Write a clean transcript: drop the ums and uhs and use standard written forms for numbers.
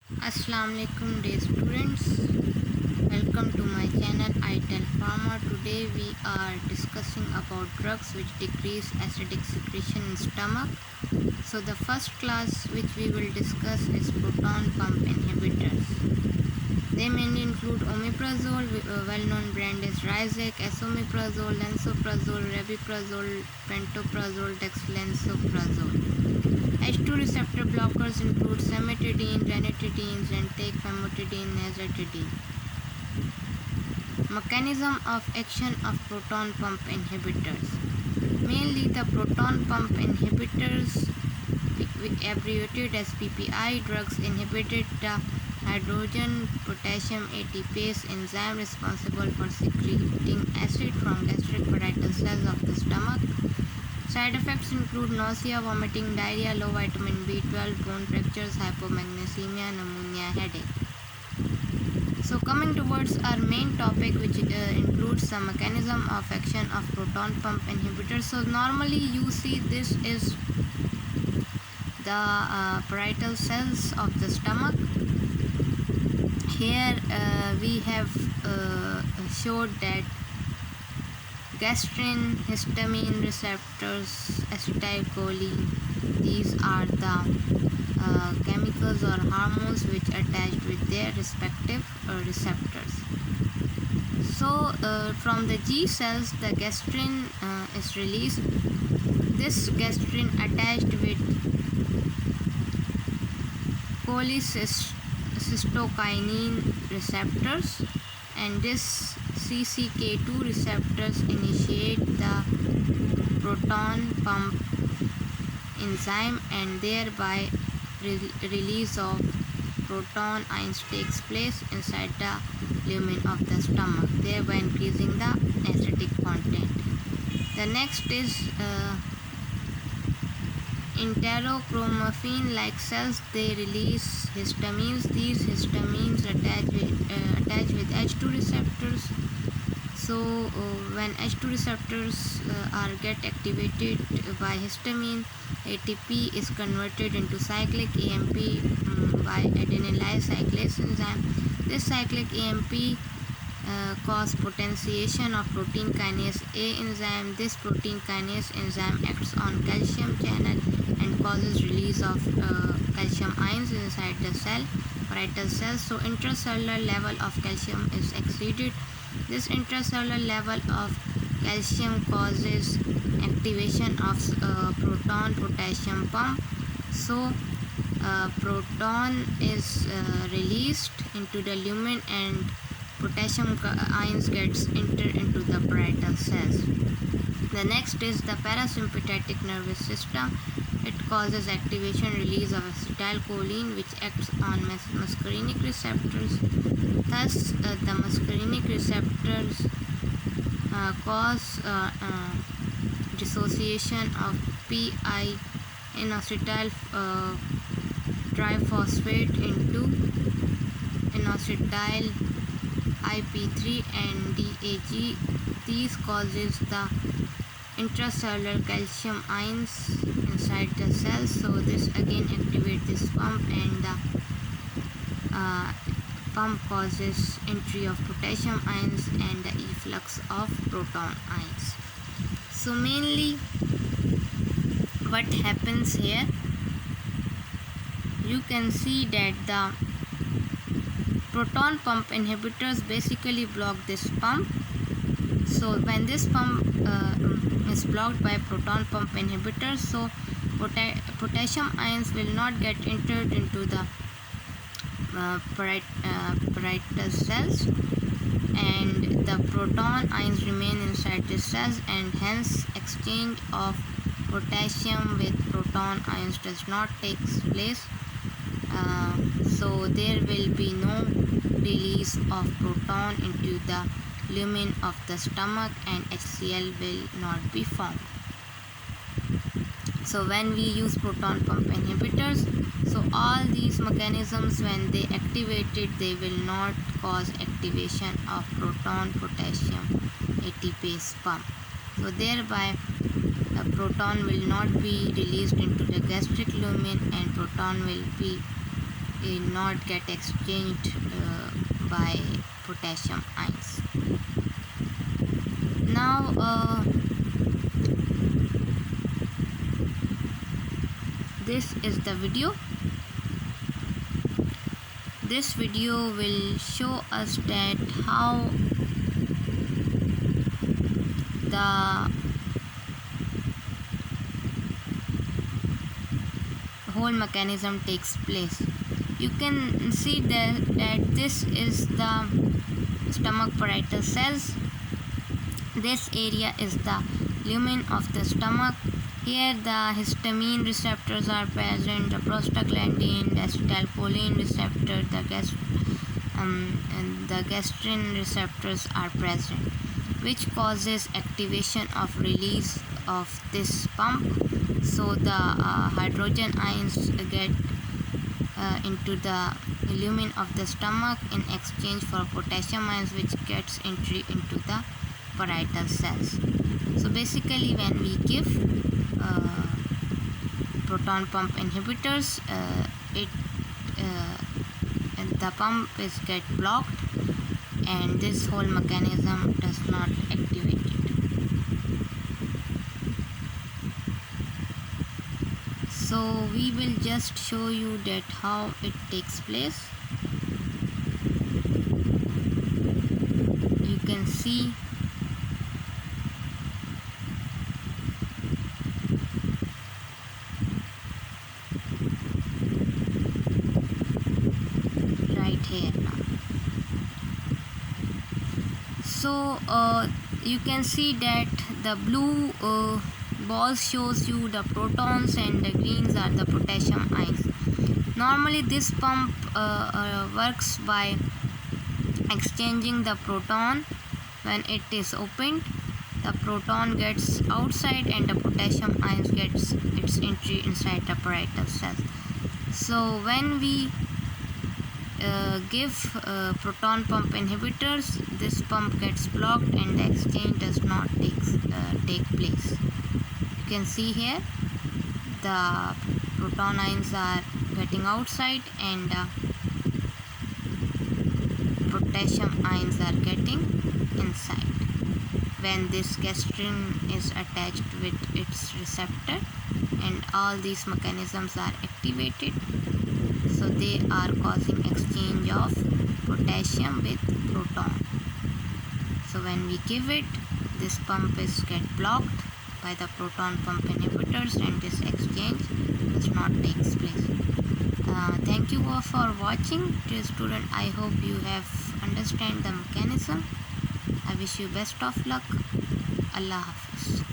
Assalamualaikum dear students. Welcome to my channel ITEL Pharma. Today we are discussing about drugs which decrease acidic secretion in stomach. So the first class which we will discuss is proton pump inhibitors. They mainly include omeprazole, well-known brand is Rizek, esomeprazole, lansoprazole, rabeprazole, pantoprazole, dexlansoprazole. H2 receptor blockers include cimetidine, ranitidine, Zantec, famotidine, nazatidine. Mechanism of action of proton pump inhibitors. Mainly the proton pump inhibitors, abbreviated as PPI drugs, inhibited the hydrogen potassium ATPase enzyme responsible for secreting acid from gastric parietal cells of the stomach. Side effects include nausea, vomiting, diarrhea, low vitamin B12, bone fractures, hypomagnesemia, pneumonia, headache. So coming towards our main topic, which includes the mechanism of action of proton pump inhibitors. So normally you see this is the parietal cells of the stomach. Here we have showed that gastrin, histamine receptors, acetylcholine, these are the chemicals or hormones which attached with their respective receptors. So from the G cells the gastrin is released. This gastrin attached with cholecystokinin receptors, and this CCK2 receptors initiate the proton pump enzyme, and thereby release of proton ions takes place inside the lumen of the stomach, thereby increasing the acidic content. The next is enterochromaffin like cells. They release histamines. These histamines attach with H2 receptors. So when H2 receptors get activated by histamine, ATP is converted into cyclic AMP by adenylate cyclase enzyme. This cyclic AMP cause potentiation of protein kinase A enzyme. This protein kinase enzyme acts on calcium channel and causes release of calcium ions inside the cell, parietal cells. So intracellular level of calcium is exceeded. This intracellular level of calcium causes activation of proton potassium pump. So proton is released into the lumen and potassium ions gets entered into the parietal cells. The next is the parasympathetic nervous system. It causes activation release of acetylcholine, which acts on muscarinic receptors. Thus the muscarinic receptors cause dissociation of PI inositol triphosphate into inositol IP3 and DAG. These causes the intracellular calcium ions inside the cells. So this again activates this pump, and the pump causes entry of potassium ions and the efflux of proton ions. So mainly what happens here, you can see that the proton pump inhibitors basically block this pump. So when this pump is blocked by proton pump inhibitors, so potassium ions will not get entered into the parietal cells, and the proton ions remain inside the cells, and hence exchange of potassium with proton ions does not take place. So there will be no release of proton into the lumen of the stomach, and HCl will not be formed. So when we use proton pump inhibitors, so all these mechanisms, when they activated, they will not cause activation of proton potassium ATPase pump. So thereby the proton will not be released into the gastric lumen, and proton will be not get exchanged by potassium ions. Now this is the video. This video will show us that how the whole mechanism takes place. You can see that this is the stomach parietal cells. This area is the lumen of the stomach. Here the histamine receptors are present, the prostaglandin, the acetylcholine receptor, and the gastrin receptors are present, which causes activation of release of this pump. So the hydrogen ions get into the lumen of the stomach in exchange for potassium ions, which gets entry into the parietal cells. So basically, when we give proton pump inhibitors, the pump is get blocked, and this whole mechanism does not activate it. So we will just show you that how it takes place. You can see right here now. So you can see that the blue balls shows you the protons and the greens are the potassium ions. Normally this pump works by exchanging the proton. When it is opened, the proton gets outside and the potassium ions gets its entry inside the parietal cells. So when we give proton pump inhibitors, this pump gets blocked and the exchange does not take place. You can see here the proton ions are getting outside and potassium ions are getting inside. When this gastrin is attached with its receptor and all these mechanisms are activated, so they are causing exchange of potassium with proton. So when we give it, this pump is get blocked by the proton pump inhibitors and this exchange does not take place. Thank you all for watching. Dear student, I hope you have understand the mechanism. I wish you best of luck. Allah Hafiz.